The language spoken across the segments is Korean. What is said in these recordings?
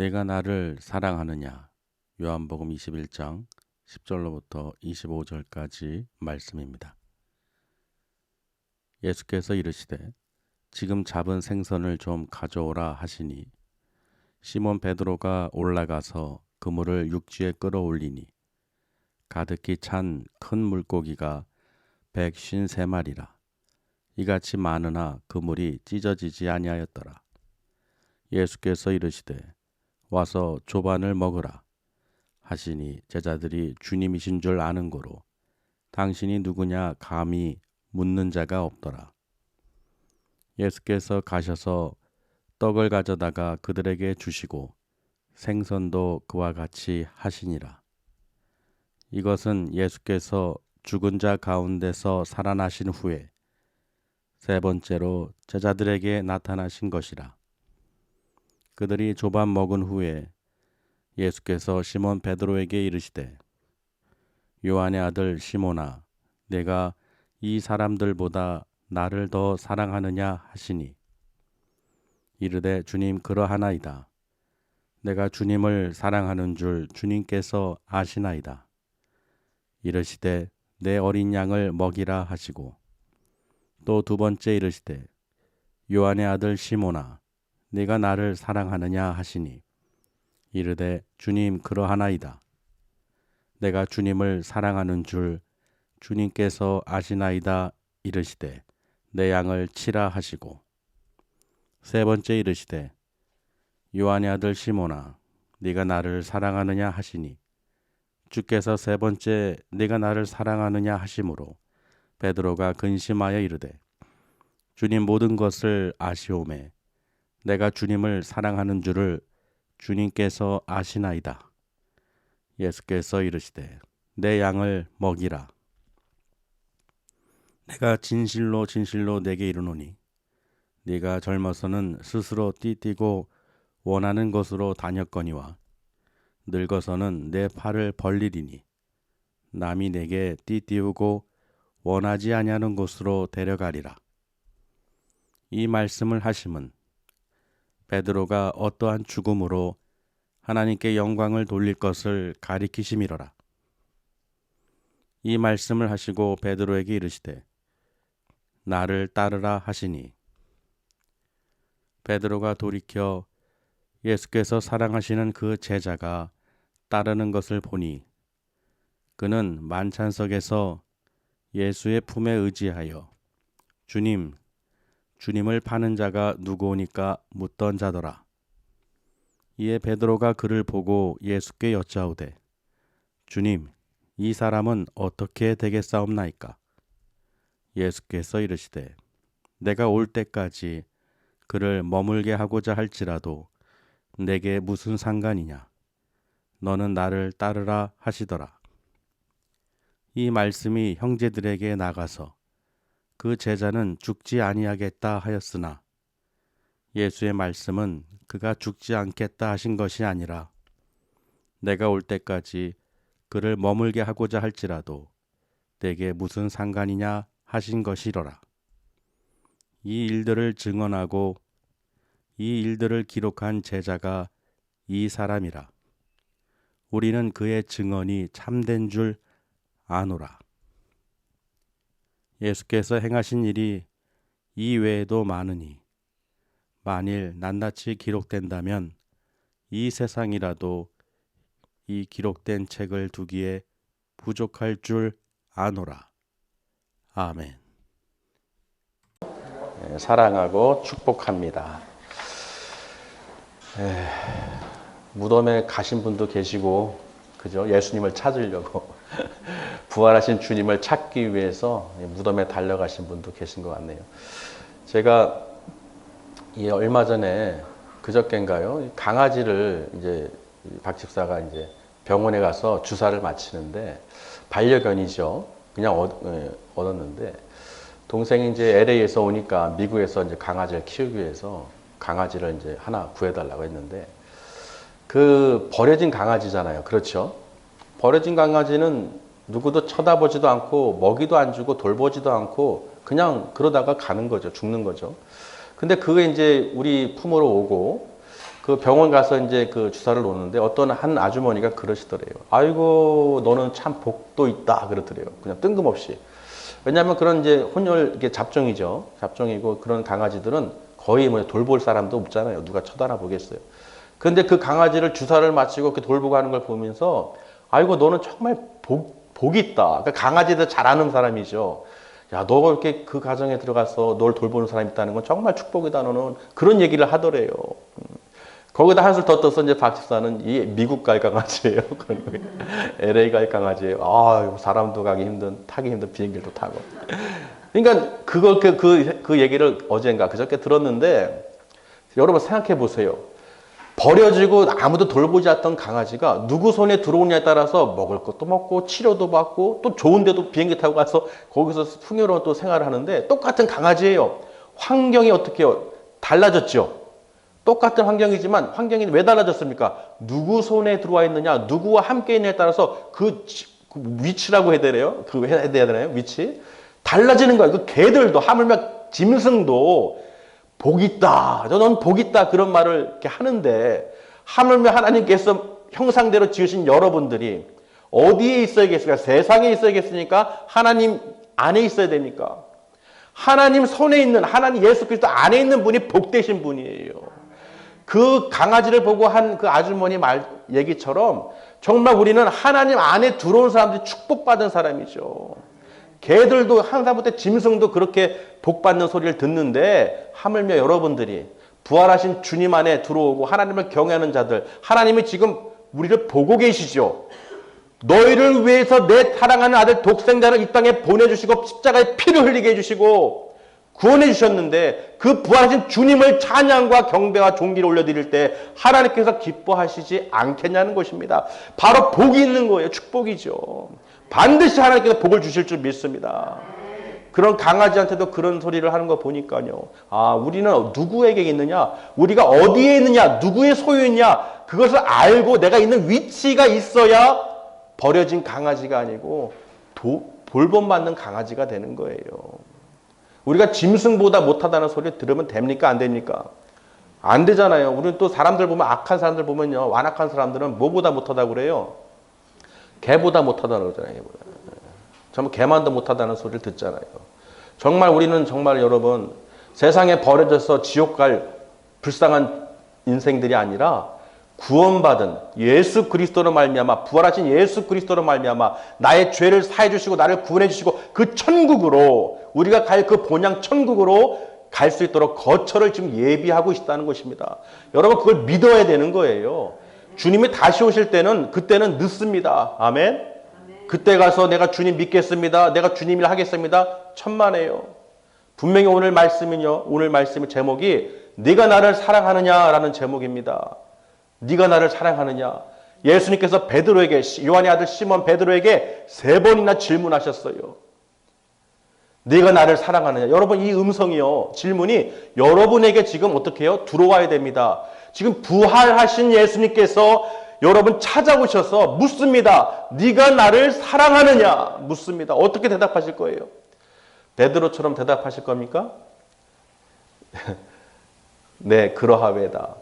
내가 나를 사랑하느냐? 요한복음 21장 10절로부터 25절까지 말씀입니다. 예수께서 이르시되 지금 잡은 생선을 좀 가져오라 하시니 시몬 베드로가 올라가서 그물을 육지에 끌어올리니 가득히 찬 큰 물고기가 153마리라. 이같이 많으나 그물이 찢어지지 아니하였더라. 예수께서 이르시되 와서 조반을 먹으라 하시니 제자들이 주님이신 줄 아는 고로 당신이 누구냐 감히 묻는 자가 없더라. 예수께서 가셔서 떡을 가져다가 그들에게 주시고 생선도 그와 같이 하시니라. 이것은 예수께서 죽은 자 가운데서 살아나신 후에 세 번째로 제자들에게 나타나신 것이라. 그들이 조반 먹은 후에 예수께서 시몬 베드로에게 이르시되 요한의 아들 시몬아 내가 이 사람들보다 나를 더 사랑하느냐 하시니 이르되 주님 그러하나이다. 내가 주님을 사랑하는 줄 주님께서 아시나이다. 이르시되 내 어린 양을 먹이라 하시고 또 두 번째 이르시되 요한의 아들 시몬아 네가 나를 사랑하느냐 하시니 이르되 주님 그러하나이다. 내가 주님을 사랑하는 줄 주님께서 아시나이다. 이르시되 내 양을 치라 하시고 세 번째 이르시되 요한의 아들 시몬아 네가 나를 사랑하느냐 하시니 주께서 세 번째 네가 나를 사랑하느냐 하심으로 베드로가 근심하여 이르되 주님 모든 것을 아시오매 내가 주님을 사랑하는 줄을 주님께서 아시나이다. 예수께서 이르시되 내 양을 먹이라. 내가 진실로 진실로 내게 이르노니 네가 젊어서는 스스로 띠띠고 원하는 곳으로 다녔거니와 늙어서는 내 팔을 벌리리니 남이 내게 띠띠우고 원하지 아니하는 곳으로 데려가리라. 이 말씀을 하심은 베드로가 어떠한 죽음으로 하나님께 영광을 돌릴 것을 가리키심이로라. 이 말씀을 하시고 베드로에게 이르시되 나를 따르라 하시니 베드로가 돌이켜 예수께서 사랑하시는 그 제자가 따르는 것을 보니 그는 만찬석에서 예수의 품에 의지하여 주님을 파는 자가 누구오니까 묻던 자더라. 이에 베드로가 그를 보고 예수께 여짜오되 주님 이 사람은 어떻게 되겠사옵나이까? 예수께서 이르시되 내가 올 때까지 그를 머물게 하고자 할지라도 내게 무슨 상관이냐? 너는 나를 따르라 하시더라. 이 말씀이 형제들에게 나가서 그 제자는 죽지 아니하겠다 하였으나 예수의 말씀은 그가 죽지 않겠다 하신 것이 아니라 내가 올 때까지 그를 머물게 하고자 할지라도 내게 무슨 상관이냐 하신 것이로라. 이 일들을 증언하고 이 일들을 기록한 제자가 이 사람이라. 우리는 그의 증언이 참된 줄 아노라. 예수께서 행하신 일이 이 외에도 많으니 만일 낱낱이 기록된다면 이 세상이라도 이 기록된 책을 두기에 부족할 줄 아노라. 아멘. 사랑하고 축복합니다. 무덤에 가신 분도 계시고 그죠? 예수님을 찾으려고 부활하신 주님을 찾기 위해서 무덤에 달려가신 분도 계신 것 같네요. 제가 얼마 전에 그저께인가요? 강아지를 이제 박 집사가 이제 병원에 가서 주사를 맞히는데 반려견이죠. 그냥 얻었는데 동생이 이제 LA에서 오니까 미국에서 이제 강아지를 키우기 위해서 강아지를 이제 하나 구해달라고 했는데 그 버려진 강아지잖아요. 그렇죠? 버려진 강아지는 누구도 쳐다보지도 않고 먹이도 안 주고 돌보지도 않고 그냥 그러다가 가는 거죠. 죽는 거죠. 근데 그게 이제 우리 품으로 오고 그 병원 가서 이제 그 주사를 놓는데 어떤 한 아주머니가 그러시더래요. 아이고, 너는 참 복도 있다. 그러더래요. 그냥 뜬금없이. 왜냐하면 그런 이제 혼혈, 이게 잡종이죠. 잡종이고 그런 강아지들은 거의 뭐 돌볼 사람도 없잖아요. 누가 쳐다나 보겠어요. 그런데 그 강아지를 주사를 마치고 그 돌보고 하는 걸 보면서 아이고, 너는 정말 복이 있다. 그러니까 강아지들 잘 아는 사람이죠. 야, 너 이렇게 그 가정에 들어가서 널 돌보는 사람이 있다는 건 정말 축복이다. 너는 그런 얘기를 하더래요. 거기다 한술 더 떠서 이제 박 집사는 이 미국 갈 강아지예요. LA 갈 강아지예요. 아, 사람도 가기 힘든, 타기 힘든 비행기도 타고. 그러니까 그 얘기를 어젠가 그저께 들었는데 여러분 생각해 보세요. 버려지고 아무도 돌보지 않던 강아지가 누구 손에 들어오냐에 따라서 먹을 것도 먹고 치료도 받고 또 좋은 데도 비행기 타고 가서 거기서 풍요로운 또 생활을 하는데 똑같은 강아지예요. 환경이 어떻게 해요? 달라졌죠. 똑같은 환경이지만 환경이 왜 달라졌습니까? 누구 손에 들어와 있느냐, 누구와 함께 있느냐에 따라서 그 위치라고 해야 되나요? 해야 되나요? 위치? 달라지는 거예요. 그 개들도 하물며 짐승도 복 있다. 넌 복 있다. 그런 말을 이렇게 하는데 하물며 하나님께서 형상대로 지으신 여러분들이 어디에 있어야겠습니까? 세상에 있어야겠습니까? 하나님 안에 있어야 됩니까? 하나님 손에 있는 하나님 예수 그리스도 안에 있는 분이 복되신 분이에요. 그 강아지를 보고 한 그 아주머니 말 얘기처럼 정말 우리는 하나님 안에 들어온 사람들이 축복받은 사람이죠. 개들도 하다못해 짐승도 그렇게 복받는 소리를 듣는데 하물며 여러분들이 부활하신 주님 안에 들어오고 하나님을 경외하는 자들, 하나님이 지금 우리를 보고 계시죠. 너희를 위해서 내 사랑하는 아들 독생자를 이 땅에 보내주시고 십자가에 피를 흘리게 해주시고 구원해 주셨는데 그 부활하신 주님을 찬양과 경배와 존귀를 올려드릴 때 하나님께서 기뻐하시지 않겠냐는 것입니다. 바로 복이 있는 거예요. 축복이죠. 반드시 하나님께서 복을 주실 줄 믿습니다. 그런 강아지한테도 그런 소리를 하는 거 보니까요. 아, 우리는 누구에게 있느냐? 우리가 어디에 있느냐? 누구의 소유있냐? 그것을 알고 내가 있는 위치가 있어야 버려진 강아지가 아니고 볼본받는 강아지가 되는 거예요. 우리가 짐승보다 못하다는 소리 들으면 됩니까? 안 됩니까? 안 되잖아요. 우리는 또 사람들 보면 악한 사람들 보면요. 완악한 사람들은 뭐보다 못하다고 그래요? 개보다 못하다고 그러잖아요. 정말 개만도 못하다는 소리를 듣잖아요. 정말 우리는 정말 여러분 세상에 버려져서 지옥 갈 불쌍한 인생들이 아니라 구원받은 예수 그리스도로 말미암아 부활하신 예수 그리스도로 말미암아 나의 죄를 사해 주시고 나를 구원해 주시고 그 천국으로 우리가 갈 그 본향 천국으로 갈 수 있도록 거처를 지금 예비하고 있다는 것입니다. 여러분 그걸 믿어야 되는 거예요. 주님이 다시 오실 때는 그때는 늦습니다. 아멘. 그때 가서 내가 주님 믿겠습니다. 내가 주님 일 하겠습니다. 천만에요. 분명히 오늘 말씀은요. 오늘 말씀의 제목이 네가 나를 사랑하느냐라는 제목입니다. 네가 나를 사랑하느냐. 예수님께서 베드로에게 요한의 아들 시몬 베드로에게 3번이나 질문하셨어요. 네가 나를 사랑하느냐. 여러분 이 음성이요. 질문이 여러분에게 지금 어떻게 해요? 들어와야 됩니다. 지금 부활하신 예수님께서 여러분 찾아오셔서 묻습니다. 네가 나를 사랑하느냐? 묻습니다. 어떻게 대답하실 거예요? 베드로처럼 대답하실 겁니까? 네, 그러하외다.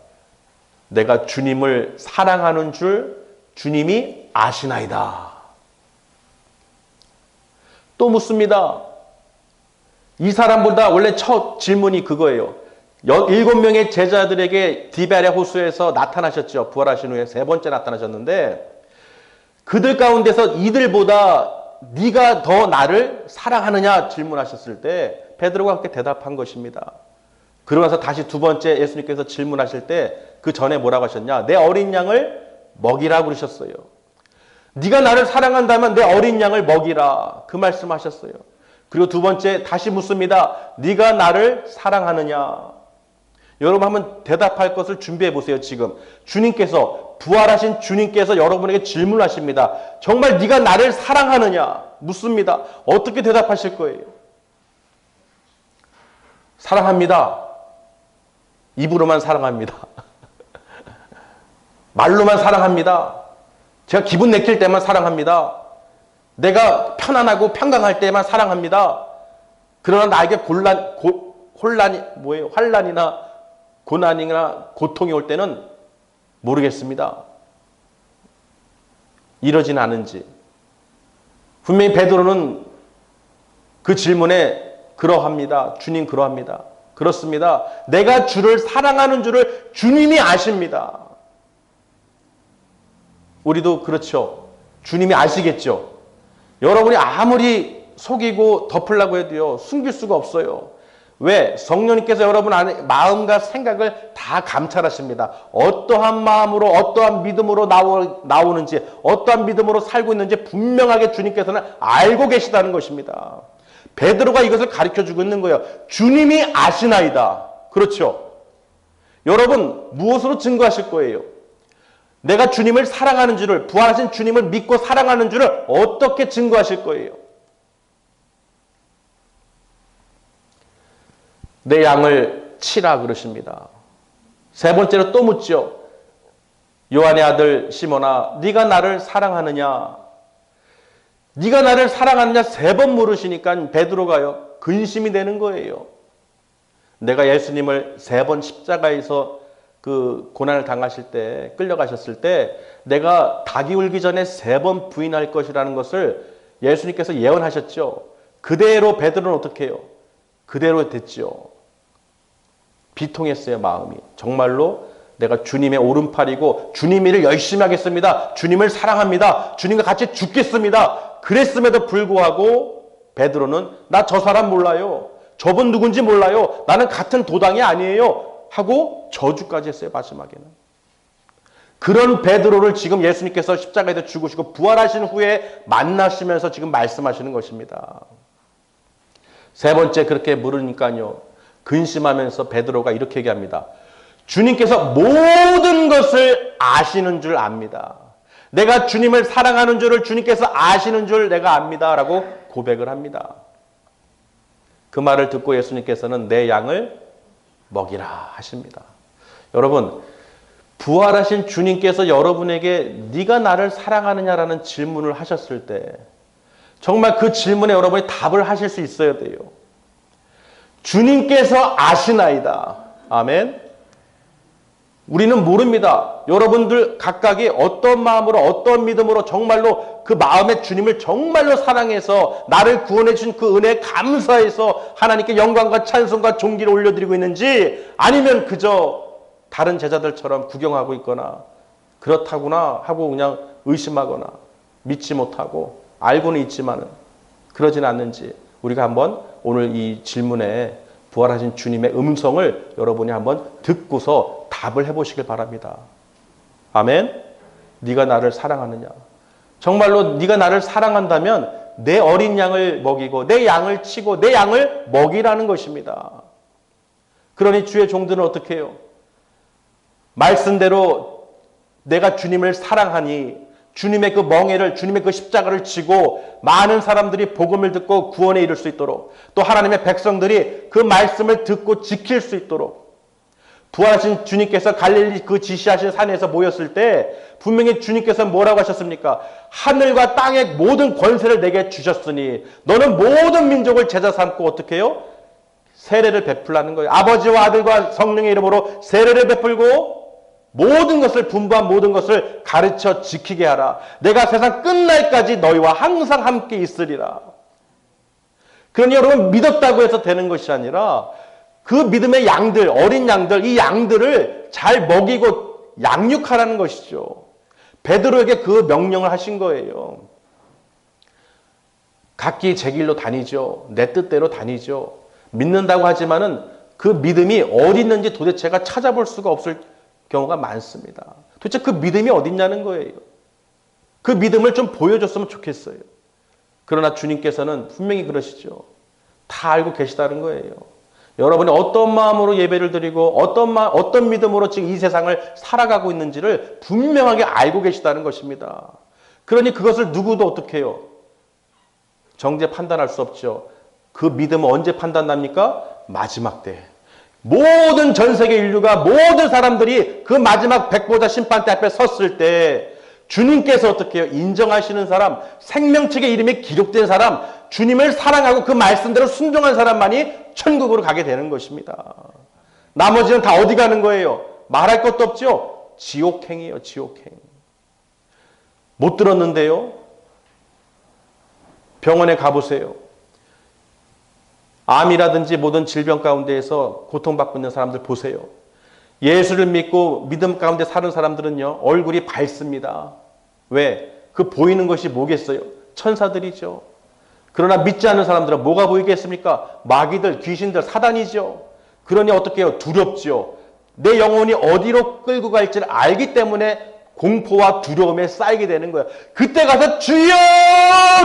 내가 주님을 사랑하는 줄 주님이 아시나이다. 또 묻습니다. 이 사람보다 원래 첫 질문이 그거예요. 7명의 제자들에게 디베랴 호수에서 나타나셨죠. 부활하신 후에 3번째 나타나셨는데 그들 가운데서 이들보다 네가 더 나를 사랑하느냐 질문하셨을 때 베드로가 그렇게 대답한 것입니다. 그러고 나서 다시 2번째 예수님께서 질문하실 때 그 전에 뭐라고 하셨냐? 내 어린 양을 먹이라 그러셨어요. 네가 나를 사랑한다면 내 어린 양을 먹이라 그 말씀하셨어요. 그리고 2번째 다시 묻습니다. 네가 나를 사랑하느냐? 여러분 한번 대답할 것을 준비해 보세요. 지금 주님께서 부활하신 주님께서 여러분에게 질문하십니다. 정말 네가 나를 사랑하느냐? 묻습니다. 어떻게 대답하실 거예요? 사랑합니다. 입으로만 사랑합니다. 말로만 사랑합니다. 제가 기분 내킬 때만 사랑합니다. 내가 편안하고 평강할 때만 사랑합니다. 그러나 나에게 혼란이 환란이나 고난이나 고통이 올 때는 모르겠습니다. 이러진 않은지. 분명히 베드로는 그 질문에 그러합니다. 주님 그러합니다. 그렇습니다. 내가 주를 사랑하는 줄을 주님이 아십니다. 우리도 그렇죠. 주님이 아시겠죠. 여러분이 아무리 속이고 덮으려고 해도요, 숨길 수가 없어요. 왜? 성령님께서 여러분 안에 마음과 생각을 다 감찰하십니다. 어떠한 마음으로, 어떠한 믿음으로 나오는지, 어떠한 믿음으로 살고 있는지 분명하게 주님께서는 알고 계시다는 것입니다. 베드로가 이것을 가르쳐주고 있는 거예요. 주님이 아시나이다. 그렇죠? 여러분, 무엇으로 증거하실 거예요? 내가 주님을 사랑하는 줄을, 부활하신 주님을 믿고 사랑하는 줄을 어떻게 증거하실 거예요? 내 양을 치라 그러십니다. 세 번째로 또 묻죠. 요한의 아들 시몬아, 네가 나를 사랑하느냐? 네가 나를 사랑하느냐? 세 번 물으시니까 베드로가요, 근심이 되는 거예요. 내가 예수님을 세 번 십자가에서 그 고난을 당하실 때, 끌려가셨을 때 내가 닭이 울기 전에 세 번 부인할 것이라는 것을 예수님께서 예언하셨죠. 그대로 베드로는 어떻게 해요? 그대로 됐죠. 비통했어요, 마음이. 정말로 내가 주님의 오른팔이고 주님 일을 열심히 하겠습니다. 주님을 사랑합니다. 주님과 같이 죽겠습니다. 그랬음에도 불구하고 베드로는 나 저 사람 몰라요. 저분 누군지 몰라요. 나는 같은 도당이 아니에요. 하고 저주까지 했어요, 마지막에는. 그런 베드로를 지금 예수님께서 십자가에서 죽으시고 부활하신 후에 만나시면서 지금 말씀하시는 것입니다. 세 번째 그렇게 물으니까요, 근심하면서 베드로가 이렇게 얘기합니다. 주님께서 모든 것을 아시는 줄 압니다. 내가 주님을 사랑하는 줄을 주님께서 아시는 줄 내가 압니다. 라고 고백을 합니다. 그 말을 듣고 예수님께서는 내 양을 먹이라 하십니다. 여러분, 부활하신 주님께서 여러분에게 네가 나를 사랑하느냐라는 질문을 하셨을 때 정말 그 질문에 여러분이 답을 하실 수 있어야 돼요. 주님께서 아시나이다. 아멘. 우리는 모릅니다. 여러분들 각각이 어떤 마음으로, 어떤 믿음으로 정말로 그 마음의 주님을 정말로 사랑해서 나를 구원해 주신 그 은혜에 감사해서 하나님께 영광과 찬송과 존귀를 올려드리고 있는지, 아니면 그저 다른 제자들처럼 구경하고 있거나 그렇다구나 하고 그냥 의심하거나 믿지 못하고 알고는 있지만은 그러진 않는지, 우리가 한번 오늘 이 질문에 부활하신 주님의 음성을 여러분이 한번 듣고서 답을 해보시길 바랍니다. 아멘. 네가 나를 사랑하느냐? 정말로 네가 나를 사랑한다면 내 어린 양을 먹이고 내 양을 치고 내 양을 먹이라는 것입니다. 그러니 주의 종들은 어떻게 해요? 말씀대로 내가 주님을 사랑하니 주님의 그 멍에를, 주님의 그 십자가를 지고 많은 사람들이 복음을 듣고 구원에 이를 수 있도록, 또 하나님의 백성들이 그 말씀을 듣고 지킬 수 있도록, 부활하신 주님께서 갈릴리 그 지시하신 산에서 모였을 때 분명히 주님께서 뭐라고 하셨습니까? 하늘과 땅의 모든 권세를 내게 주셨으니 너는 모든 민족을 제자 삼고 어떻게 해요? 세례를 베풀라는 거예요. 아버지와 아들과 성령의 이름으로 세례를 베풀고 모든 것을, 분부한 모든 것을 가르쳐 지키게 하라. 내가 세상 끝날까지 너희와 항상 함께 있으리라. 그러니 여러분, 믿었다고 해서 되는 것이 아니라 그 믿음의 양들, 어린 양들, 이 양들을 잘 먹이고 양육하라는 것이죠. 베드로에게 그 명령을 하신 거예요. 각기 제 길로 다니죠. 내 뜻대로 다니죠. 믿는다고 하지만은 그 믿음이 어디 있는지 도대체가 찾아볼 수가 없을 경우가 많습니다. 도대체 그 믿음이 어디 있냐는 거예요. 그 믿음을 좀 보여줬으면 좋겠어요. 그러나 주님께서는 분명히 그러시죠. 다 알고 계시다는 거예요. 여러분이 어떤 마음으로 예배를 드리고 어떤 믿음으로 지금 이 세상을 살아가고 있는지를 분명하게 알고 계시다는 것입니다. 그러니 그것을 누구도 어떻게 해요? 정죄 판단할 수 없죠. 그 믿음은 언제 판단납니까? 마지막 때. 모든 전 세계 인류가, 모든 사람들이 그 마지막 백보자 심판대 앞에 섰을 때 주님께서 어떻게 해요? 인정하시는 사람, 생명책의 이름이 기록된 사람, 주님을 사랑하고 그 말씀대로 순종한 사람만이 천국으로 가게 되는 것입니다. 나머지는 다 어디 가는 거예요? 말할 것도 없죠? 지옥행이에요. 지옥행. 못 들었는데요. 병원에 가보세요. 암이라든지 모든 질병 가운데에서 고통받고 있는 사람들 보세요. 예수를 믿고 믿음 가운데 사는 사람들은요, 얼굴이 밝습니다. 왜? 그 보이는 것이 뭐겠어요? 천사들이죠. 그러나 믿지 않는 사람들은 뭐가 보이겠습니까? 마귀들, 귀신들, 사단이죠. 그러니 어떻게 해요? 두렵죠. 내 영혼이 어디로 끌고 갈지를 알기 때문에 공포와 두려움에 쌓이게 되는 거예요. 그때 가서 주여!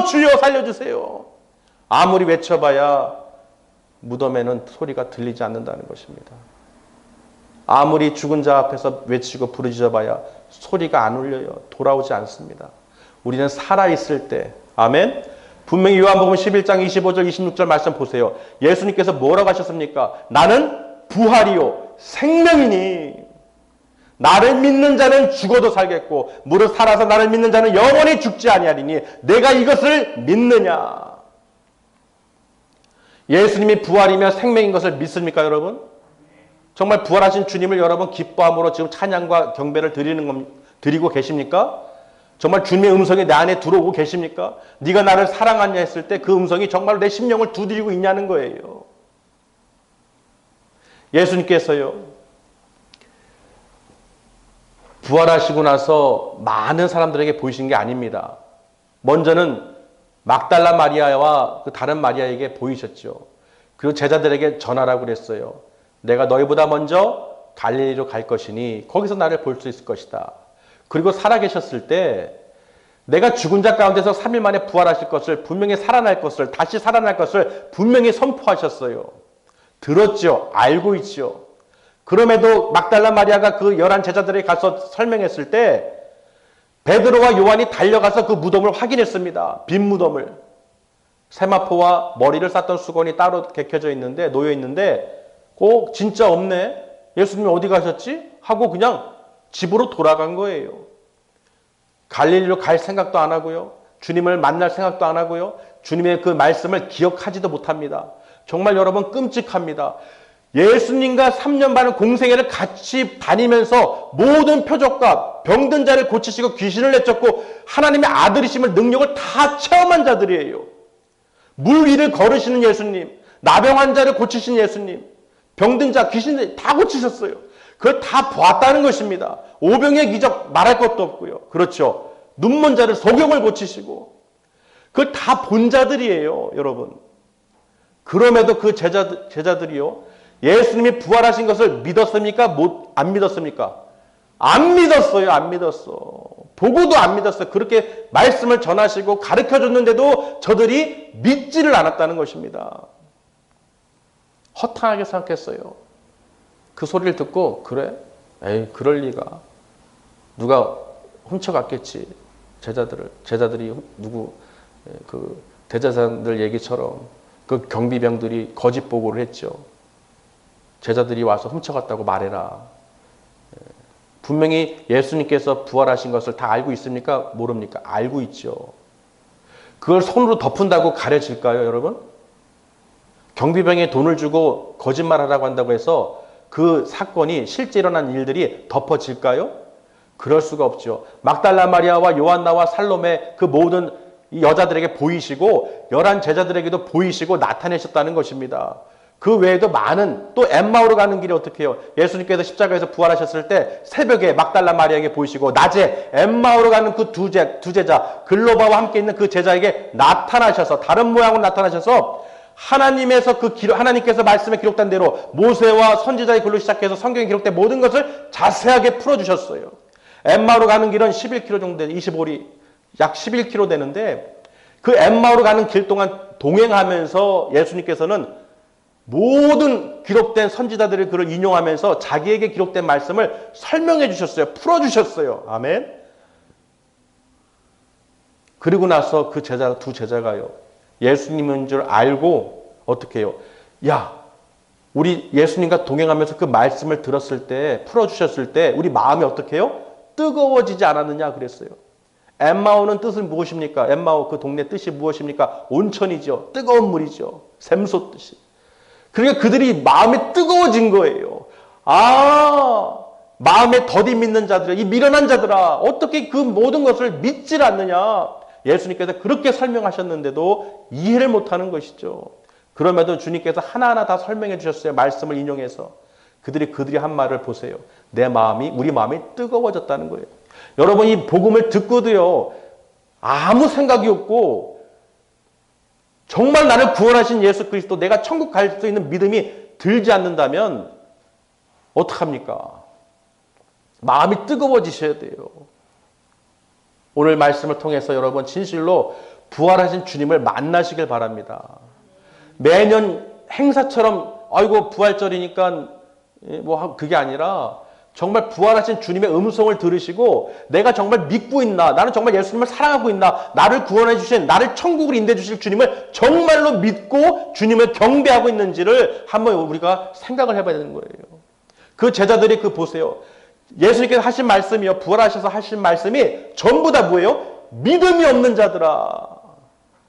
주여 살려주세요. 아무리 외쳐봐야 무덤에는 소리가 들리지 않는다는 것입니다. 아무리 죽은 자 앞에서 외치고 부르짖어봐야 소리가 안 울려요. 돌아오지 않습니다. 우리는 살아있을 때, 아멘? 분명히 요한복음 11장 25절 26절 말씀 보세요. 예수님께서 뭐라고 하셨습니까? 나는 부활이요 생명이니 나를 믿는 자는 죽어도 살겠고 무릇 살아서 나를 믿는 자는 영원히 죽지 아니하리니 내가 이것을 믿느냐. 예수님이 부활이며 생명인 것을 믿습니까 여러분? 정말 부활하신 주님을 여러분 기뻐함으로 지금 찬양과 경배를 드리고 계십니까? 정말 주님의 음성이 내 안에 들어오고 계십니까? 네가 나를 사랑하냐 했을 때 그 음성이 정말 내 심령을 두드리고 있냐는 거예요. 예수님께서요, 부활하시고 나서 많은 사람들에게 보이신 게 아닙니다. 먼저는 막달라 마리아와 그 다른 마리아에게 보이셨죠. 그리고 제자들에게 전하라고 그랬어요. 내가 너희보다 먼저 갈릴리로 갈 것이니 거기서 나를 볼 수 있을 것이다. 그리고 살아계셨을 때 내가 죽은 자 가운데서 3일 만에 부활하실 것을, 분명히 살아날 것을, 다시 살아날 것을 분명히 선포하셨어요. 들었죠. 알고 있죠. 그럼에도 막달라 마리아가 그 11 제자들에게 가서 설명했을 때 베드로와 요한이 달려가서 그 무덤을 확인했습니다. 빈 무덤을. 세마포와 머리를 쌌던 수건이 따로 개켜져 있는데, 놓여 있는데 진짜 없네. 예수님이 어디 가셨지? 하고 그냥 집으로 돌아간 거예요. 갈릴리로 갈 생각도 안 하고요. 주님을 만날 생각도 안 하고요. 주님의 그 말씀을 기억하지도 못합니다. 정말 여러분 끔찍합니다. 예수님과 3년 반을 공생애를 같이 다니면서 모든 표적과 병든 자를 고치시고 귀신을 내쫓고 하나님의 아들이심을, 능력을 다 체험한 자들이에요. 물 위를 걸으시는 예수님, 나병 환자를 고치신 예수님, 병든 자, 귀신들 다 고치셨어요. 그걸 다 보았다는 것입니다. 오병의 기적 말할 것도 없고요. 그렇죠. 눈먼 자를 소경을 고치시고 그걸 다 본 자들이에요, 여러분. 그럼에도 그 제자들이요, 예수님이 부활하신 것을 믿었습니까? 안 믿었습니까? 안 믿었어요. 안 믿었어. 보고도 안 믿었어요. 그렇게 말씀을 전하시고 가르쳐줬는데도 저들이 믿지를 않았다는 것입니다. 허탄하게 생각했어요. 그 소리를 듣고, 그래? 에이, 그럴 리가. 누가 훔쳐갔겠지. 제자들이 그 대제사장들 얘기처럼 그 경비병들이 거짓 보고를 했죠. 제자들이 와서 훔쳐갔다고 말해라. 분명히 예수님께서 부활하신 것을 다 알고 있습니까? 모릅니까? 알고 있죠. 그걸 손으로 덮은다고 가려질까요, 여러분? 경비병에 돈을 주고 거짓말하라고 한다고 해서 그 사건이 실제 일어난 일들이 덮어질까요? 그럴 수가 없죠. 막달라 마리아와 요한나와 살로메 그 모든 이 여자들에게 보이시고 11 제자들에게도 보이시고 나타내셨다는 것입니다. 그 외에도 많은, 또 엠마오로 가는 길이 어떻게 해요? 예수님께서 십자가에서 부활하셨을 때 새벽에 막달라 마리아에게 보이시고 낮에 엠마오로 가는 그 두 제자 글로바와 함께 있는 그 제자에게 나타나셔서, 다른 모양으로 나타나셔서 하나님께서 말씀에 기록된 대로 모세와 선지자의 글로 시작해서 성경에 기록된 모든 것을 자세하게 풀어주셨어요. 엠마오로 가는 길은 11km 정도, 25리, 약 11km 되는데 그 엠마오로 가는 길 동안 동행하면서 예수님께서는 모든 기록된 선지자들의 글을 인용하면서 자기에게 기록된 말씀을 설명해 주셨어요. 풀어주셨어요. 아멘. 그리고 나서 그 두 제자가요, 예수님인 줄 알고 어떻게 해요? 야, 우리 예수님과 동행하면서 그 말씀을 들었을 때, 풀어주셨을 때 우리 마음이 어떻게 해요? 뜨거워지지 않았느냐 그랬어요. 엠마오는 뜻은 무엇입니까? 엠마오 그 동네 뜻이 무엇입니까? 온천이죠. 뜨거운 물이죠. 샘솟듯이. 그러니까 그들이 마음이 뜨거워진 거예요. 아, 마음에 더디 믿는 자들아, 이 미련한 자들아, 어떻게 그 모든 것을 믿질 않느냐. 예수님께서 그렇게 설명하셨는데도 이해를 못하는 것이죠. 그럼에도 주님께서 하나하나 다 설명해 주셨어요. 말씀을 인용해서. 그들이 한 말을 보세요. 우리 마음이 뜨거워졌다는 거예요. 여러분, 이 복음을 듣고도요, 아무 생각이 없고, 정말 나를 구원하신 예수 그리스도, 내가 천국 갈 수 있는 믿음이 들지 않는다면, 어떡합니까? 마음이 뜨거워지셔야 돼요. 오늘 말씀을 통해서 여러분, 진실로 부활하신 주님을 만나시길 바랍니다. 매년 행사처럼, 아이고, 부활절이니까, 그게 아니라, 정말 부활하신 주님의 음성을 들으시고 내가 정말 믿고 있나, 나는 정말 예수님을 사랑하고 있나, 나를 구원해 주신, 나를 천국을 인도해 주실 주님을 정말로 믿고 주님을 경배하고 있는지를 한번 우리가 생각을 해봐야 되는 거예요. 그 제자들이 보세요. 예수님께서 하신 말씀이요, 부활하셔서 하신 말씀이 전부 다 뭐예요? 믿음이 없는 자들아,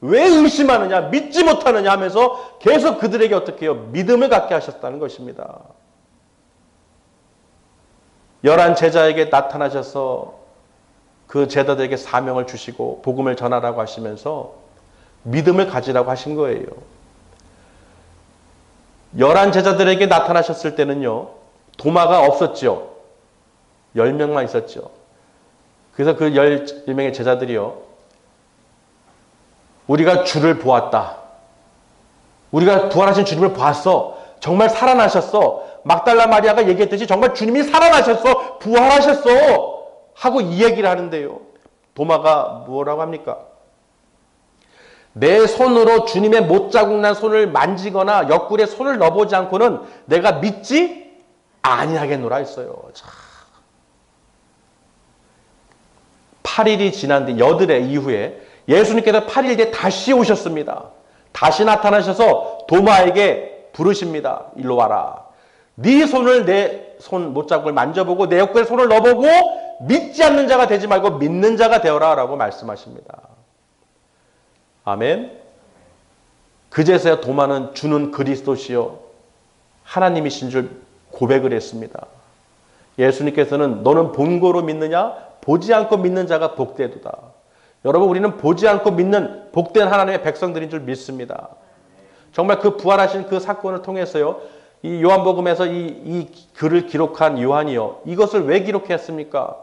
왜 의심하느냐, 믿지 못하느냐 하면서 계속 그들에게 어떻게 해요? 믿음을 갖게 하셨다는 것입니다. 11 제자에게 나타나셔서 그 제자들에게 사명을 주시고 복음을 전하라고 하시면서 믿음을 가지라고 하신 거예요. 11 제자들에게 나타나셨을 때는요, 도마가 없었죠. 10명만 있었죠. 그래서 그 11명의 제자들이요, 우리가 주를 보았다. 우리가 부활하신 주님을 보았어. 정말 살아나셨어. 막달라 마리아가 얘기했듯이 정말 주님이 살아나셨어. 부활하셨어. 하고 이 얘기를 하는데요. 도마가 뭐라고 합니까? 내 손으로 주님의 못자국 난 손을 만지거나 옆구리에 손을 넣어보지 않고는 내가 믿지 아니하겠노라 했어요. 자. 8일이 지난 뒤, 여드레 이후에 예수님께서 8일 뒤에 다시 오셨습니다. 다시 나타나셔서 도마에게 부르십니다. 일로 와라. 네 손을 내 손 못자국을 만져보고 내 옆구리에 손을 넣어보고 믿지 않는 자가 되지 말고 믿는 자가 되어라 라고 말씀하십니다. 아멘. 그제서야 도마는 주는 그리스도시요 하나님이신 줄 고백을 했습니다. 예수님께서는 너는 본고로 믿느냐? 보지 않고 믿는 자가 복되도다. 여러분, 우리는 보지 않고 믿는 복된 하나님의 백성들인 줄 믿습니다. 정말 그 부활하신 그 사건을 통해서요, 이 요한복음에서 이 글을 기록한 요한이요, 이것을 왜 기록했습니까?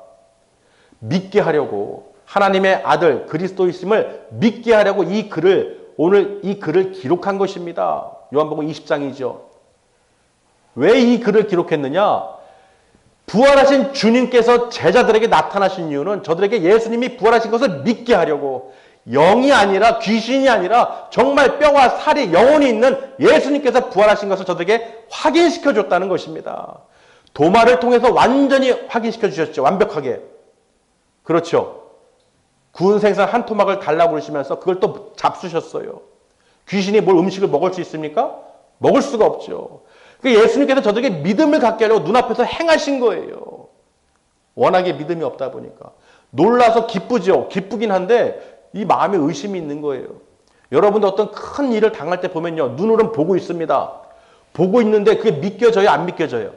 믿게 하려고, 하나님의 아들 그리스도이심을 믿게 하려고 오늘 이 글을 기록한 것입니다. 요한복음 20장이죠. 왜 이 글을 기록했느냐? 부활하신 주님께서 제자들에게 나타나신 이유는 저들에게 예수님이 부활하신 것을 믿게 하려고, 영이 아니라 귀신이 아니라 정말 뼈와 살이 영혼이 있는 예수님께서 부활하신 것을 저들에게 확인시켜 줬다는 것입니다. 도마를 통해서 완전히 확인시켜 주셨죠. 완벽하게. 그렇죠. 구운 생선 한 토막을 달라고 그러시면서 그걸 또 잡수셨어요. 귀신이 뭘 음식을 먹을 수 있습니까? 먹을 수가 없죠. 예수님께서 저들에게 믿음을 갖게 하려고 눈앞에서 행하신 거예요. 워낙에 믿음이 없다 보니까. 놀라서 기쁘죠. 기쁘긴 한데 이 마음에 의심이 있는 거예요. 여러분도 어떤 큰 일을 당할 때 보면요, 눈으로는 보고 있습니다. 보고 있는데 그게 믿겨져요? 안 믿겨져요?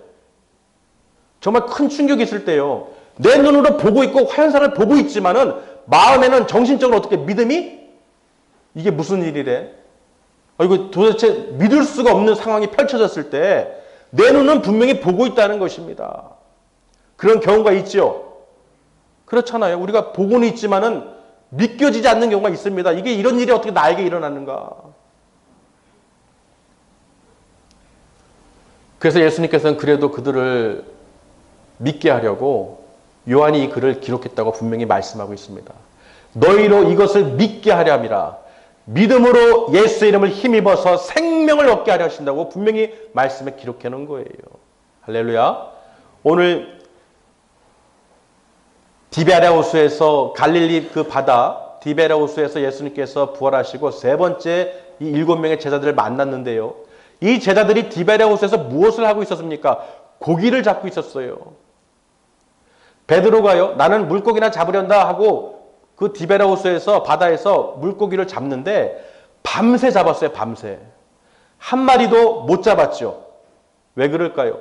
정말 큰 충격이 있을 때요, 내 눈으로 보고 있고 환상을 보고 있지만은 마음에는 정신적으로 어떻게 믿음이, 이게 무슨 일이래? 이거 도대체 믿을 수가 없는 상황이 펼쳐졌을 때 내 눈은 분명히 보고 있다는 것입니다. 그런 경우가 있죠. 그렇잖아요. 우리가 보고는 있지만은 믿겨지지 않는 경우가 있습니다. 이게 이런 일이 어떻게 나에게 일어나는가? 그래서 예수님께서는 그래도 그들을 믿게 하려고 요한이 이 글을 기록했다고 분명히 말씀하고 있습니다. 너희로 이것을 믿게 하려 함이라. 믿음으로 예수 이름을 힘입어서 생명을 얻게 하려 하신다고 분명히 말씀에 기록해 놓은 거예요. 할렐루야. 오늘 디베랴 호수에서, 갈릴리 그 바다 디베랴 호수에서 예수님께서 부활하시고 세 번째 이 7명의 제자들을 만났는데요, 이 제자들이 디베랴 호수에서 무엇을 하고 있었습니까? 고기를 잡고 있었어요. 베드로가요, 나는 물고기나 잡으련다 하고 그 디베랴 호수에서, 바다에서 물고기를 잡는데 밤새 잡았어요. 밤새. 한 마리도 못 잡았죠. 왜 그럴까요?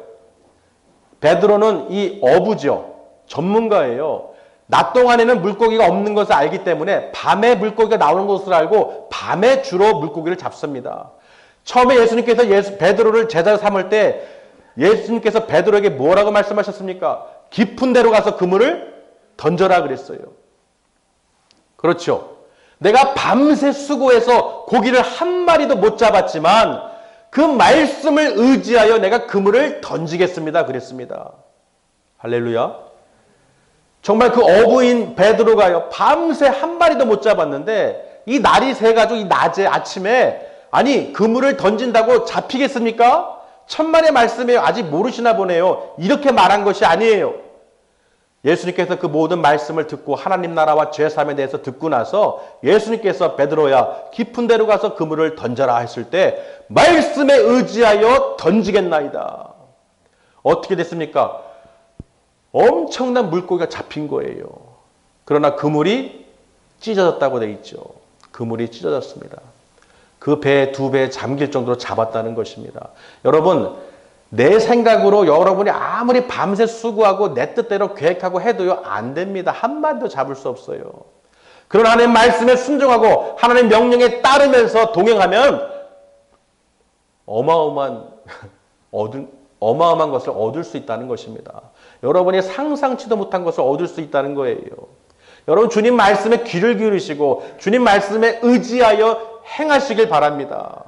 베드로는 이 어부죠. 전문가예요. 낮 동안에는 물고기가 없는 것을 알기 때문에 밤에 물고기가 나오는 것을 알고 밤에 주로 물고기를 잡습니다. 처음에 예수님께서 베드로를 제자로 삼을 때 예수님께서 베드로에게 뭐라고 말씀하셨습니까? 깊은 데로 가서 그물을 던져라 그랬어요. 그렇죠. 내가 밤새 수고해서 고기를 한 마리도 못 잡았지만 그 말씀을 의지하여 내가 그물을 던지겠습니다 그랬습니다. 할렐루야. 정말 그 어부인 베드로가요, 밤새 한 마리도 못 잡았는데 이 날이 새가지고 이 낮에 아침에 아니 그물을 던진다고 잡히겠습니까? 천만의 말씀이에요. 아직 모르시나 보네요. 이렇게 말한 것이 아니에요. 예수님께서 그 모든 말씀을 듣고 하나님 나라와 죄사함에 대해서 듣고 나서 예수님께서 베드로야 깊은 데로 가서 그물을 던져라 했을 때 말씀에 의지하여 던지겠나이다. 어떻게 됐습니까? 엄청난 물고기가 잡힌 거예요. 그러나 그물이 찢어졌다고 되어 있죠. 그물이 찢어졌습니다. 그 배 두 배 잠길 정도로 잡았다는 것입니다. 여러분, 내 생각으로 여러분이 아무리 밤새 수고하고 내 뜻대로 계획하고 해도요 안 됩니다. 한 마리도 잡을 수 없어요. 그러나 하나님 말씀에 순종하고 하나님 명령에 따르면서 동행하면 어마어마한 것을 얻을 수 있다는 것입니다. 여러분이 상상치도 못한 것을 얻을 수 있다는 거예요. 여러분 주님 말씀에 귀를 기울이시고 주님 말씀에 의지하여 행하시길 바랍니다.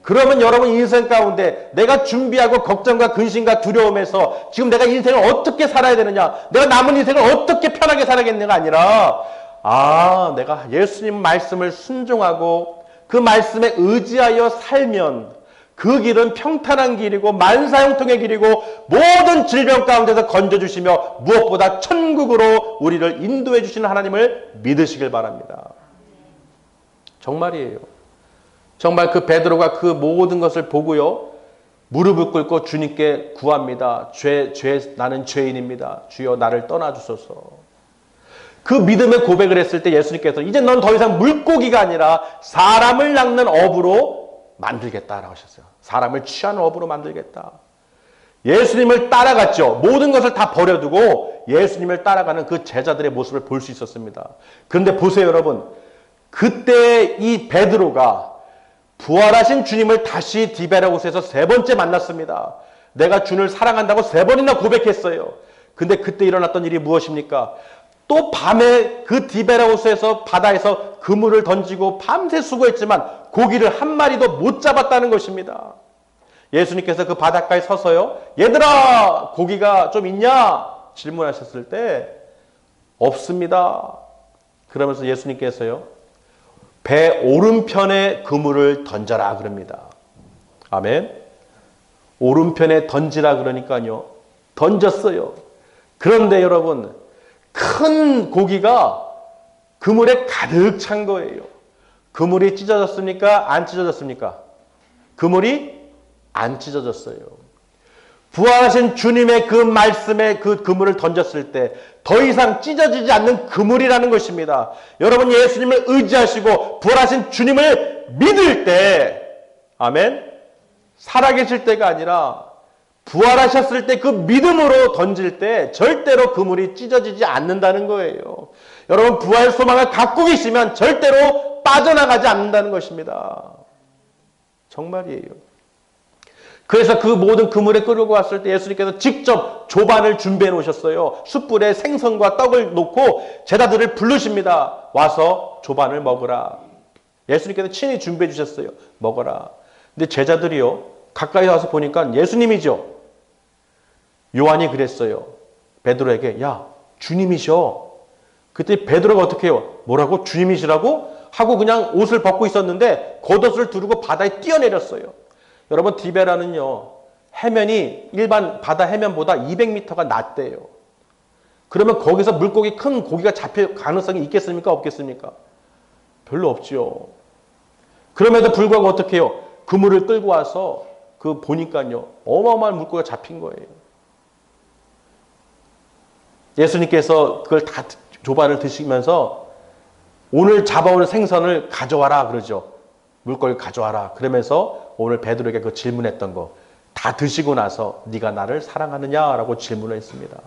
그러면 여러분 인생 가운데 내가 준비하고 걱정과 근심과 두려움에서 지금 내가 인생을 어떻게 살아야 되느냐, 내가 남은 인생을 어떻게 편하게 살아야겠느냐가 아니라 내가 예수님 말씀을 순종하고 그 말씀에 의지하여 살면 그 길은 평탄한 길이고 만사형통의 길이고 모든 질병 가운데서 건져주시며 무엇보다 천국으로 우리를 인도해 주시는 하나님을 믿으시길 바랍니다. 정말이에요. 정말 그 베드로가 그 모든 것을 보고요 무릎을 꿇고 주님께 구합니다. 나는 죄인입니다. 주여 나를 떠나주소서. 그 믿음의 고백을 했을 때 예수님께서 이제 넌 더 이상 물고기가 아니라 사람을 낚는 어부로 만들겠다라고 하셨어요. 사람을 취하는 어부로 만들겠다. 예수님을 따라갔죠. 모든 것을 다 버려두고 예수님을 따라가는 그 제자들의 모습을 볼 수 있었습니다. 그런데 보세요 여러분. 그때 이 베드로가 부활하신 주님을 다시 디베라곳에서 세 번째 만났습니다. 내가 주님을 사랑한다고 세 번이나 고백했어요. 근데 그때 일어났던 일이 무엇입니까? 또 밤에 그 디베라곳에서 바다에서 그물을 던지고 밤새 수고했지만 고기를 한 마리도 못 잡았다는 것입니다. 예수님께서 그 바닷가에 서서요. 얘들아 고기가 좀 있냐? 질문하셨을 때 없습니다. 그러면서 예수님께서요. 배 오른편에 그물을 던져라 그럽니다. 아멘. 오른편에 던지라 그러니까요. 던졌어요. 그런데 여러분 큰 고기가 그물에 가득 찬 거예요. 그물이 찢어졌습니까? 안 찢어졌습니까? 그물이 안 찢어졌어요. 부활하신 주님의 그 말씀에 그 그물을 던졌을 때 더 이상 찢어지지 않는 그물이라는 것입니다. 여러분 예수님을 의지하시고 부활하신 주님을 믿을 때 아멘 살아계실 때가 아니라 부활하셨을 때 그 믿음으로 던질 때 절대로 그물이 찢어지지 않는다는 거예요. 여러분 부활 소망을 갖고 계시면 절대로 빠져나가지 않는다는 것입니다. 정말이에요. 그래서 그 모든 그물에 끌고 왔을 때 예수님께서 직접 조반을 준비해 놓으셨어요. 숯불에 생선과 떡을 놓고 제자들을 부르십니다. 와서 조반을 먹으라. 예수님께서 친히 준비해 주셨어요. 먹어라. 근데 제자들이요. 가까이 와서 보니까 예수님이죠. 요한이 그랬어요. 베드로에게 야 주님이셔. 그때 베드로가 어떻게 해요? 뭐라고? 주님이시라고? 하고 그냥 옷을 벗고 있었는데 겉옷을 두르고 바다에 뛰어내렸어요. 여러분 디베라는요. 해면이 일반 바다 해면보다 200m가 낮대요. 그러면 거기서 물고기 큰 고기가 잡힐 가능성이 있겠습니까? 없겠습니까? 별로 없죠. 그럼에도 불구하고 어떻게 해요? 그물을 끌고 와서 그 보니까요. 어마어마한 물고기가 잡힌 거예요. 예수님께서 그걸 다 조반을 드시면서 오늘 잡아온 생선을 가져와라 그러죠. 물고기를 가져와라. 그러면서 오늘 베드로에게 그 질문했던 거 다 드시고 나서 네가 나를 사랑하느냐라고 질문을 했습니다.